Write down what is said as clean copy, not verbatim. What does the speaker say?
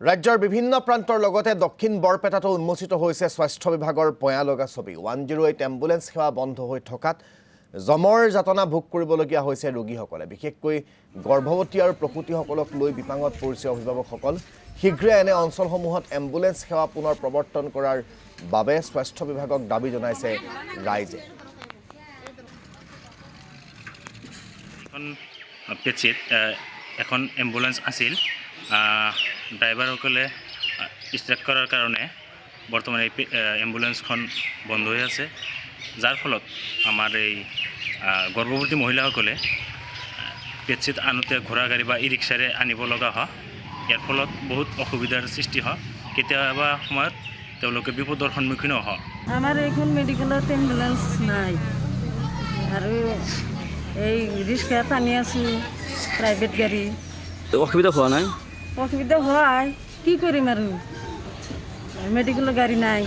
ৰাজ্যৰ বিভিন্ন প্ৰান্তৰ লগতে দক্ষিণ বৰপেটাতো উন্মোচিত হৈছে স্বাস্থ্য বিভাগৰ পয়ালগা ছবি 108 এম্বুলেন্স সেৱা বন্ধ হৈ থকাত জমৰ যাতনা ভোগ কৰিবলগীয়া হৈছে ৰোগীসকলে বিশেষকৈ গৰ্ভৱতী আৰু প্ৰসূতিসকলক লৈ বিপাঙত পৰিছে অভিভাৱকসকল শীঘ্ৰে এনে অঞ্চলসমূহত এম্বুলেন্স সেৱা পুনৰ প্ৰৱৰ্তন কৰাৰ বাবে স্বাস্থ্য বিভাগক দাবী জনাইছে ৰাইজে এখন এম্বুলেন্স আছিল ড্ৰাইভাৰসকলে ষ্ট্ৰাইক কৰাৰ কাৰণে বৰ্তমান এই এম্বুলেন্সখন বন্ধ হৈ আছে যাৰ ফলত আমাৰ এই গৰ্ভৱতী মহিলাসকলে পেটচিত আনোতে ঘোঁৰা গাড়ী বা ই ৰিক্সাৰে আনিব লগা হয় ইয়াৰ ফলত বহুত অসুবিধাৰ সৃষ্টি হয় কেতিয়াবা সময়ত তেওঁলোকে বিপদৰ সন্মুখীন হয় আমাৰ এইখন মেডিকেলত এম্বুলেন্স নাই আৰু এই ৰিক্সা টানি আছোঁ প্ৰাইভেট গাড়ী অসুবিধা হোৱা নাই অসুবিধা হয় কি কৰিম আৰু মেডিকেলৰ গাড়ী নাই